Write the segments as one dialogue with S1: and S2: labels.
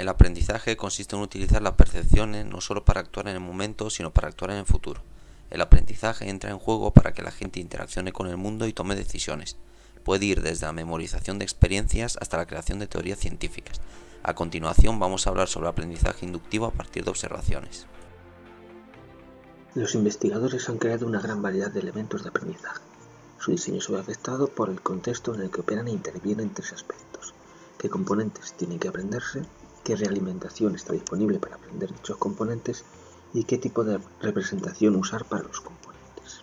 S1: El aprendizaje consiste en utilizar las percepciones no solo para actuar en el momento, sino para actuar en el futuro. El aprendizaje entra en juego para que la gente interaccione con el mundo y tome decisiones. Puede ir desde la memorización de experiencias hasta la creación de teorías científicas. A continuación vamos a hablar sobre aprendizaje inductivo a partir de observaciones.
S2: Los investigadores han creado una gran variedad de elementos de aprendizaje. Su diseño se ve afectado por el contexto en el que operan e intervienen tres aspectos: qué componentes tienen que aprenderse, qué realimentación está disponible para aprender dichos componentes y qué tipo de representación usar para los componentes.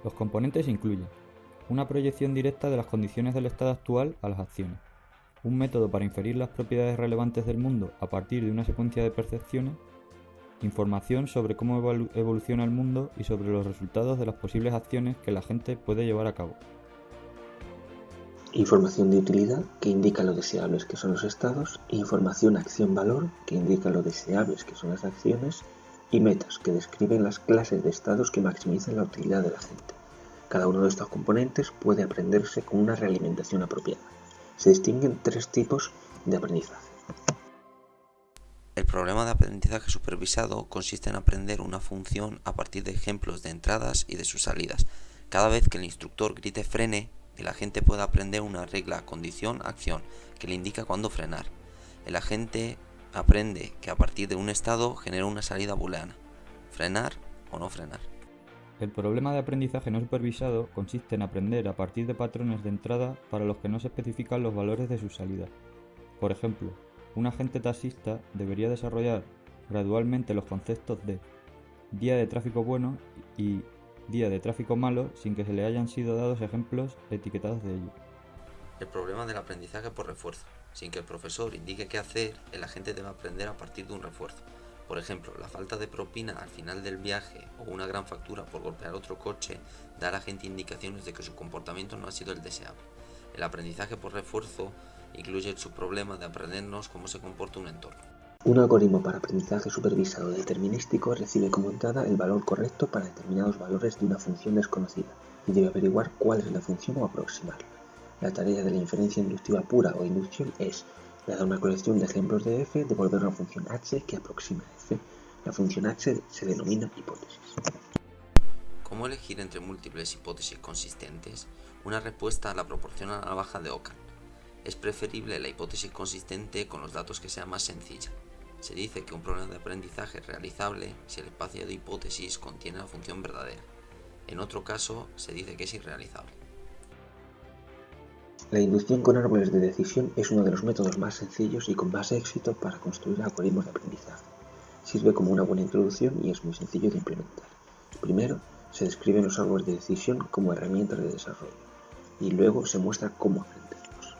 S3: Los componentes incluyen una proyección directa de las condiciones del estado actual a las acciones, un método para inferir las propiedades relevantes del mundo a partir de una secuencia de percepciones, información sobre cómo evoluciona el mundo y sobre los resultados de las posibles acciones que la gente puede llevar a cabo.
S2: Información de utilidad, que indica lo deseables que son los estados, información acción-valor, que indica lo deseables que son las acciones, y metas, que describen las clases de estados que maximizan la utilidad de la gente. Cada uno de estos componentes puede aprenderse con una realimentación apropiada. Se distinguen tres tipos de aprendizaje.
S1: El problema de aprendizaje supervisado consiste en aprender una función a partir de ejemplos de entradas y de sus salidas. Cada vez que el instructor grite frene, el agente puede aprender una regla condición-acción que le indica cuándo frenar. El agente aprende que a partir de un estado genera una salida booleana: frenar o no frenar.
S3: El problema de aprendizaje no supervisado consiste en aprender a partir de patrones de entrada para los que no se especifican los valores de sus salidas. Por ejemplo, un agente taxista debería desarrollar gradualmente los conceptos de día de tráfico bueno y día de tráfico malo sin que se le hayan sido dados ejemplos etiquetados de ello.
S1: El problema del aprendizaje por refuerzo. Sin que el profesor indique qué hacer, el agente debe aprender a partir de un refuerzo. Por ejemplo, la falta de propina al final del viaje o una gran factura por golpear otro coche da al agente indicaciones de que su comportamiento no ha sido el deseable. El aprendizaje por refuerzo incluye el subproblema de aprendernos cómo se comporta un entorno.
S2: Un algoritmo para aprendizaje supervisado determinístico recibe como entrada el valor correcto para determinados valores de una función desconocida y debe averiguar cuál es la función o aproximarla. La tarea de la inferencia inductiva pura o inducción es, dada una colección de ejemplos de f, devolver una función h que aproxima a f. La función h se denomina hipótesis.
S1: ¿Cómo elegir entre múltiples hipótesis consistentes? Una respuesta la proporciona la navaja de Ockham. Es preferible la hipótesis consistente con los datos que sea más sencilla. Se dice que un problema de aprendizaje es realizable si el espacio de hipótesis contiene la función verdadera. En otro caso, se dice que es irrealizable.
S2: La inducción con árboles de decisión es uno de los métodos más sencillos y con más éxito para construir algoritmos de aprendizaje. Sirve como una buena introducción y es muy sencillo de implementar. Primero, se describen los árboles de decisión como herramientas de desarrollo y luego se muestra cómo aprenderlos.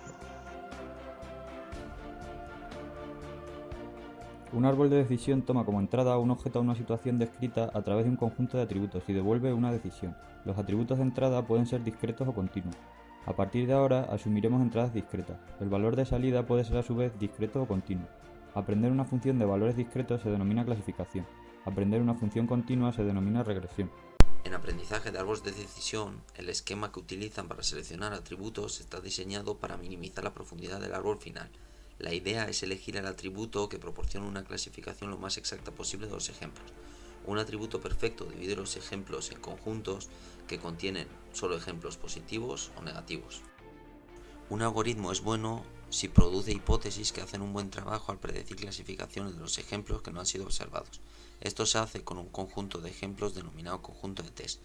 S3: Un árbol de decisión toma como entrada un objeto a una situación descrita a través de un conjunto de atributos y devuelve una decisión. Los atributos de entrada pueden ser discretos o continuos. A partir de ahora asumiremos entradas discretas. El valor de salida puede ser a su vez discreto o continuo. Aprender una función de valores discretos se denomina clasificación. Aprender una función continua se denomina regresión.
S1: En aprendizaje de árboles de decisión, el esquema que utilizan para seleccionar atributos está diseñado para minimizar la profundidad del árbol final. La idea es elegir el atributo que proporciona una clasificación lo más exacta posible de los ejemplos. Un atributo perfecto divide los ejemplos en conjuntos que contienen solo ejemplos positivos o negativos. Un algoritmo es bueno si produce hipótesis que hacen un buen trabajo al predecir clasificaciones de los ejemplos que no han sido observados. Esto se hace con un conjunto de ejemplos denominado conjunto de test.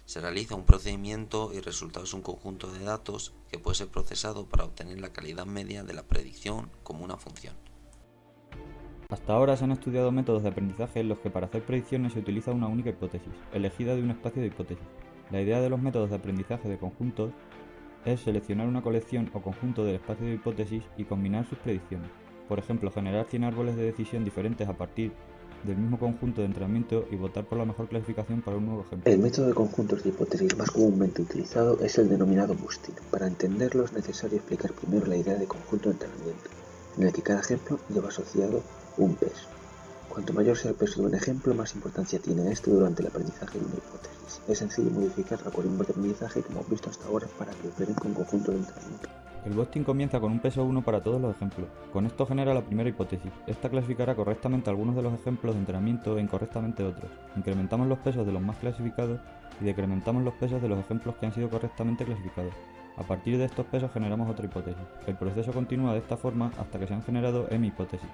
S1: Se realiza un procedimiento y el resultado es un conjunto de datos que puede ser procesado para obtener la calidad media de la predicción como una función.
S3: Hasta ahora se han estudiado métodos de aprendizaje en los que para hacer predicciones se utiliza una única hipótesis, elegida de un espacio de hipótesis. La idea de los métodos de aprendizaje de conjuntos es seleccionar una colección o conjunto del espacio de hipótesis y combinar sus predicciones. Por ejemplo, generar 100 árboles de decisión diferentes a partir del mismo conjunto de entrenamiento y votar por la mejor clasificación para un nuevo ejemplo.
S2: El método de conjuntos de hipótesis más comúnmente utilizado es el denominado boosting. Para entenderlo es necesario explicar primero la idea de conjunto de entrenamiento, en el que cada ejemplo lleva asociado un peso. Cuanto mayor sea el peso de un ejemplo, más importancia tiene este durante el aprendizaje de una hipótesis. Es sencillo modificar algoritmos de aprendizaje como hemos visto hasta ahora para que operen con conjuntos de entrenamiento.
S3: El boosting comienza con un peso 1 para todos los ejemplos. Con esto genera la primera hipótesis. Esta clasificará correctamente algunos de los ejemplos de entrenamiento e incorrectamente otros. Incrementamos los pesos de los más clasificados y decrementamos los pesos de los ejemplos que han sido correctamente clasificados. A partir de estos pesos generamos otra hipótesis. El proceso continúa de esta forma hasta que se han generado m hipótesis.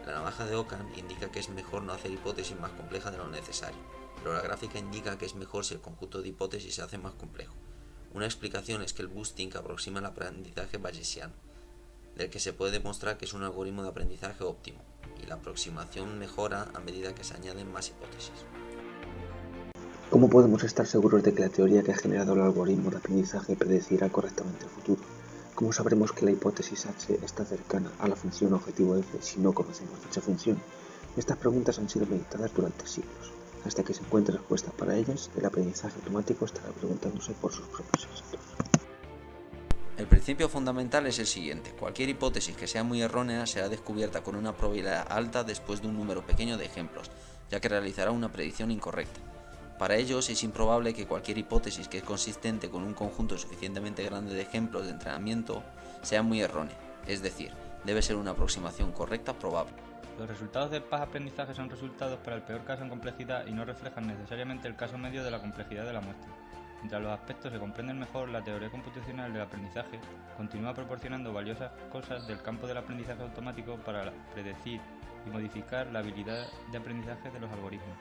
S1: La navaja de Ockham indica que es mejor no hacer hipótesis más complejas de lo necesario, pero la gráfica indica que es mejor si el conjunto de hipótesis se hace más complejo. Una explicación es que el boosting aproxima el aprendizaje bayesiano, del que se puede demostrar que es un algoritmo de aprendizaje óptimo, y la aproximación mejora a medida que se añaden más hipótesis.
S2: ¿Cómo podemos estar seguros de que la teoría que ha generado el algoritmo de aprendizaje predecirá correctamente el futuro? ¿Cómo sabremos que la hipótesis H está cercana a la función objetivo f si no conocemos dicha función? Estas preguntas han sido meditadas durante siglos. Hasta que se encuentre respuesta para ellas, el aprendizaje automático estará preguntándose por sus propios sensatos.
S1: El principio fundamental es el siguiente: cualquier hipótesis que sea muy errónea será descubierta con una probabilidad alta después de un número pequeño de ejemplos, ya que realizará una predicción incorrecta. Para ellos es improbable que cualquier hipótesis que es consistente con un conjunto suficientemente grande de ejemplos de entrenamiento sea muy errónea, es decir, debe ser una aproximación correcta probable.
S3: Los resultados del PAS-aprendizaje son resultados para el peor caso en complejidad y no reflejan necesariamente el caso medio de la complejidad de la muestra. Mientras los aspectos se comprenden mejor, la teoría computacional del aprendizaje continúa proporcionando valiosas cosas del campo del aprendizaje automático para predecir y modificar la habilidad de aprendizaje de los algoritmos.